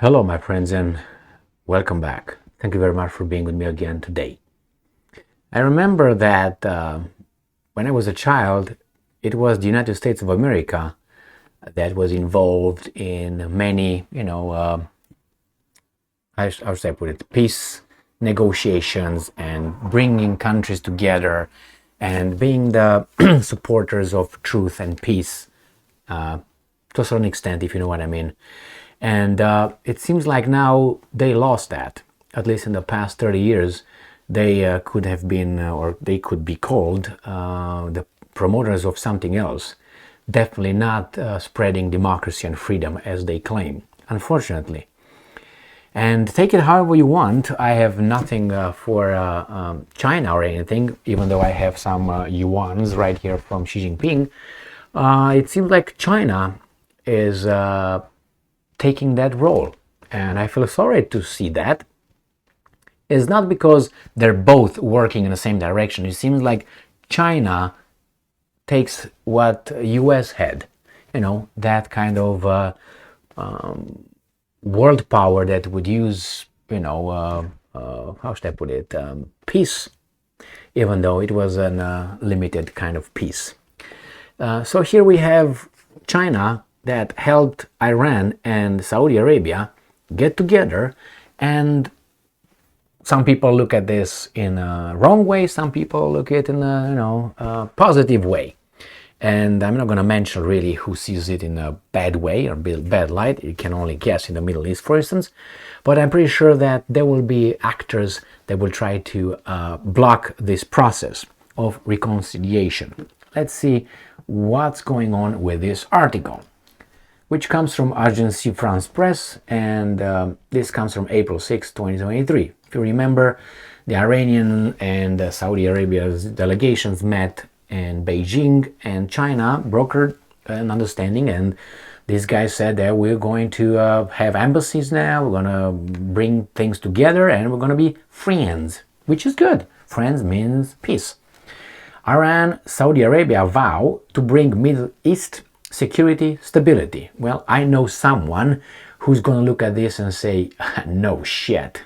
Hello, my friends, and welcome back. Thank you very much for being with me again today. I remember that when I was a child, it was the United States of America that was involved in many, how should I put it, peace negotiations and bringing countries together and being the supporters of truth and peace to a certain extent, if you know what I mean. And it seems like now they lost that. At least in the past 30 years, they could have been, or they could be called, the promoters of something else. Definitely not spreading democracy and freedom as they claim, unfortunately. And take it however you want. I have nothing for China or anything, even though I have some yuans right here from Xi Jinping. It seems like China is taking that role, and I feel sorry to see that. It's not because they're both working in the same direction. It seems like China takes what US had, that kind of world power that would use, how should I put it, peace, even though it was a limited kind of peace. So here we have China that helped Iran and Saudi Arabia get together, and some people look at this in a wrong way, some people look at it in a positive way. And I'm not going to mention really who sees it in a bad way or bad light. You can only guess in the Middle East, for instance. But I'm pretty sure that there will be actors that will try to block this process of reconciliation. Let's see what's going on with this article, which comes from Agence France Presse, and this comes from April 6, 2023. If you remember, the Iranian and Saudi Arabia's delegations met in Beijing, and China brokered an understanding, and these guys said that we're going to have embassies now, we're going to bring things together, and we're going to be friends, which is good. Friends means peace. Iran, Saudi Arabia vow to bring Middle East security, stability. Well, I know someone who's going to look at this and say, no shit.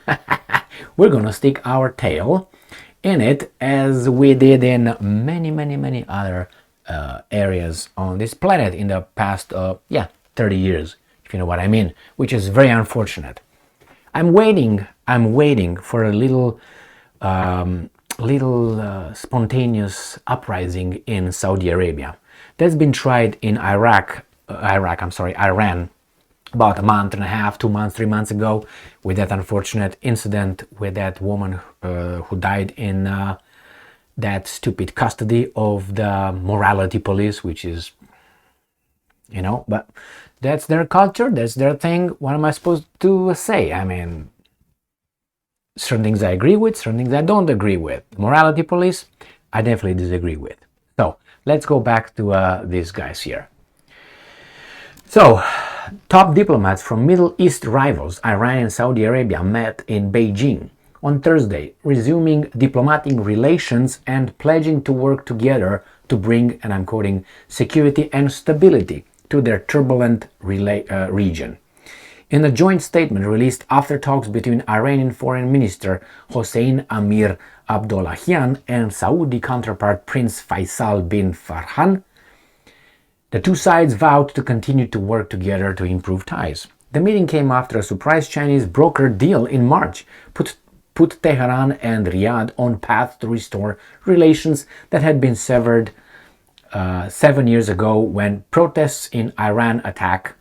We're going to stick our tail in it as we did in many other areas on this planet in the past 30 years, if you know what I mean, which is very unfortunate. I'm waiting for a little spontaneous uprising in Saudi Arabia. That's been tried in Iran about a month and a half, 2 months, 3 months ago, with that unfortunate incident with that woman who died in that stupid custody of the morality police, which is, but that's their culture, that's their thing. What am I supposed to say? I mean, certain things I agree with, certain things I don't agree with. Morality police, I definitely disagree with. So let's go back to these guys here. So, top diplomats from Middle East rivals, Iran and Saudi Arabia, met in Beijing on Thursday, resuming diplomatic relations and pledging to work together to bring, and I'm quoting, security and stability to their turbulent region. In a joint statement released after talks between Iranian Foreign Minister Hossein Amir Abdollahian and Saudi counterpart Prince Faisal bin Farhan, the two sides vowed to continue to work together to improve ties. The meeting came after a surprise Chinese brokered deal in March put Tehran and Riyadh on path to restore relations that had been severed 7 years ago when protests in Iran attacked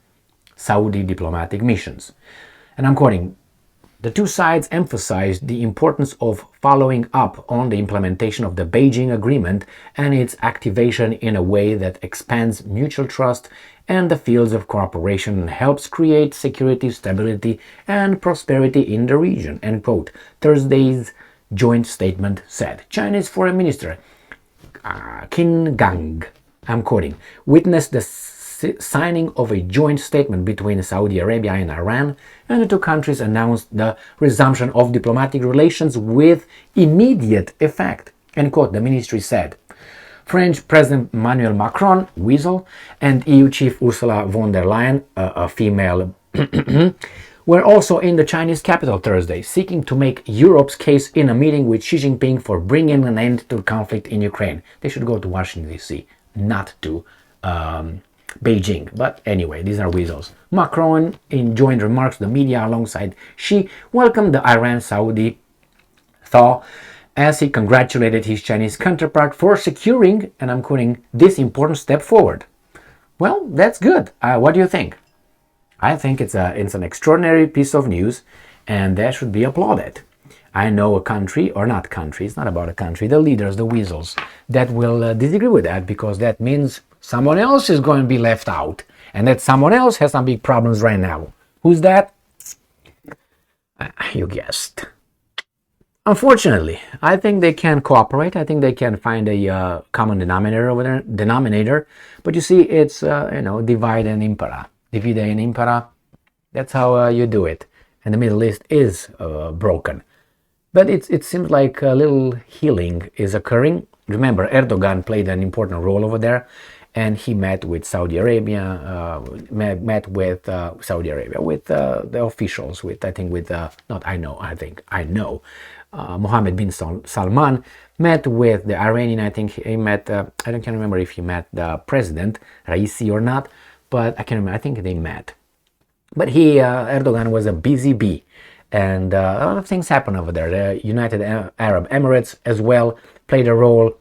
Saudi diplomatic missions. And I'm quoting, the two sides emphasized the importance of following up on the implementation of the Beijing Agreement and its activation in a way that expands mutual trust and the fields of cooperation and helps create security, stability, and prosperity in the region, end quote. Thursday's joint statement said. Chinese Foreign Minister Qin Gang, I'm quoting, witnessed the signing of a joint statement between Saudi Arabia and Iran, and the two countries announced the resumption of diplomatic relations with immediate effect, end quote, the ministry said. French President Emmanuel Macron, Weasel, and EU Chief Ursula von der Leyen, a female, were also in the Chinese capital Thursday, seeking to make Europe's case in a meeting with Xi Jinping for bringing an end to the conflict in Ukraine. They should go to Washington, D.C., not to Beijing. But anyway, these are weasels. Macron, in joint remarks to the media alongside Xi, welcomed the Iran-Saudi thaw as he congratulated his Chinese counterpart for securing, and I'm quoting, this important step forward. Well, that's good. What do you think? I think it's an extraordinary piece of news, and that should be applauded. I know a country, or not country, it's not about a country, the leaders, the weasels, that will disagree with that, because that means someone else is going to be left out, and that someone else has some big problems right now. Who's that? You guessed. Unfortunately, I think they can cooperate. I think they can find a common denominator over there. But you see, it's divide and impera. Divide and impera. That's how you do it. And the Middle East is broken. But it seems like a little healing is occurring. Remember, Erdogan played an important role over there, and he met with Saudi Arabia, with the officials, Mohammed bin Salman, met with the Iranian, I think he met, I can't remember if he met the president, Raisi or not, but I can't remember, I think they met. But Erdogan was a busy bee, and a lot of things happened over there. The United Arab Emirates as well played a role.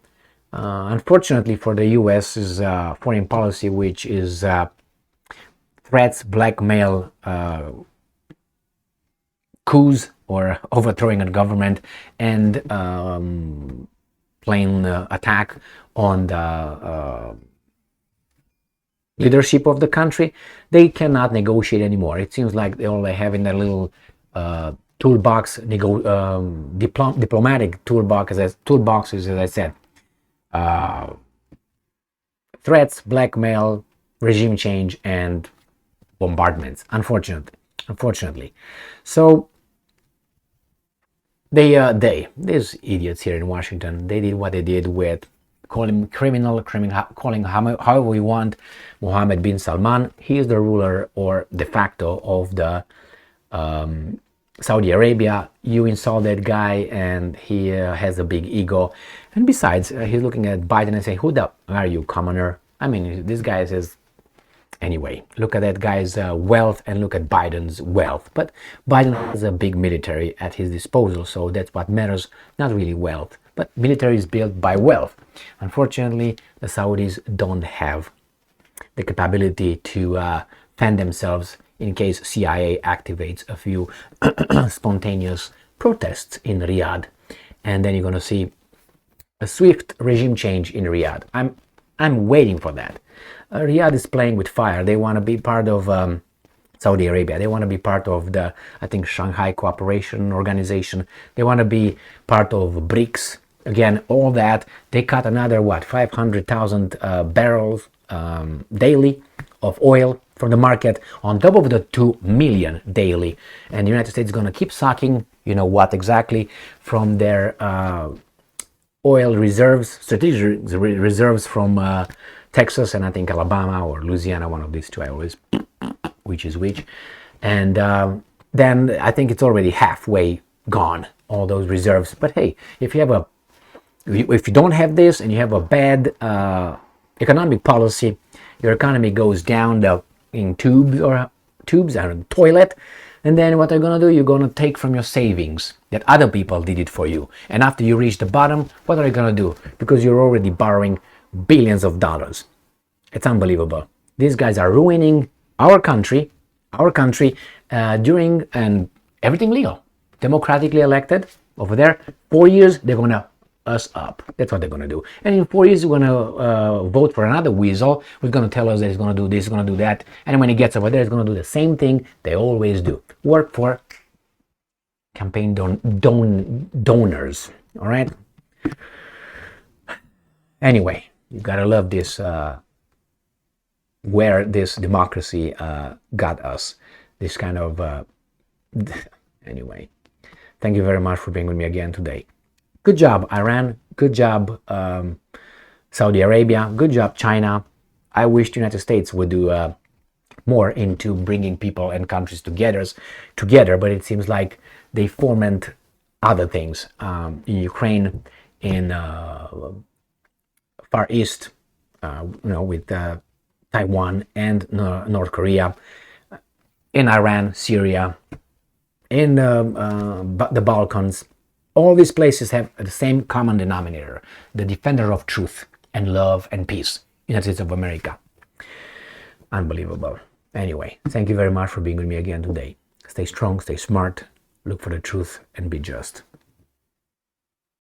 Unfortunately for the US's foreign policy, which is threats, blackmail, coups, or overthrowing a government, and plain attack on the leadership of the country, they cannot negotiate anymore. It seems like they only have in their little toolbox, diplomatic toolboxes, as I said. Threats, blackmail, regime change, and bombardments. Unfortunately. So these idiots here in Washington, they did what they did with calling calling however we want Mohammed bin Salman. He is the ruler or de facto of the Saudi Arabia. You insult that guy, and he has a big ego. And besides, he's looking at Biden and saying, "Who the are you, commoner?" I mean, this guy says. Anyway, look at that guy's wealth and look at Biden's wealth. But Biden has a big military at his disposal, so that's what matters, not really wealth. But military is built by wealth. Unfortunately, the Saudis don't have the capability to fend themselves in case CIA activates a few spontaneous protests in Riyadh. And then you're going to see a swift regime change in Riyadh. I'm waiting for that. Riyadh is playing with fire. They want to be part of Saudi Arabia. They want to be part of the, I think, Shanghai Cooperation Organization. They want to be part of BRICS. Again, all that. They cut another, 500,000 barrels daily of oil from the market on top of the 2 million daily. And the United States is going to keep sucking, you know what exactly, from their oil reserves, strategic reserves from Texas and I think Alabama or Louisiana, one of these two, I always, which is which. And then I think it's already halfway gone, all those reserves. But hey, if you don't have this and you have a bad economic policy, your economy goes down in tubes and toilet. And then what are you going to do? You're going to take from your savings that other people did it for you. And after you reach the bottom, what are you going to do? Because you're already borrowing billions of dollars. It's unbelievable. These guys are ruining our country during, and everything legal, democratically elected over there. 4 years, they're going to us up. That's what they're going to do. And in 4 years, we're going to vote for another weasel who's going to tell us that he's going to do this, he's going to do that. And when he gets over there, he's going to do the same thing they always do. Work for campaign donors. All right? Anyway, you got to love this, where this democracy got us. This kind of... Anyway, thank you very much for being with me again today. Good job, Iran. Good job, Saudi Arabia. Good job, China. I wish the United States would do more into bringing people and countries together, but it seems like they foment other things. In Ukraine, in Far East, with Taiwan and North Korea, in Iran, Syria, in the Balkans, all these places have the same common denominator: the defender of truth and love and peace. United States of America. Unbelievable. Anyway, thank you very much for being with me again today. Stay strong, stay smart, look for the truth, and be just.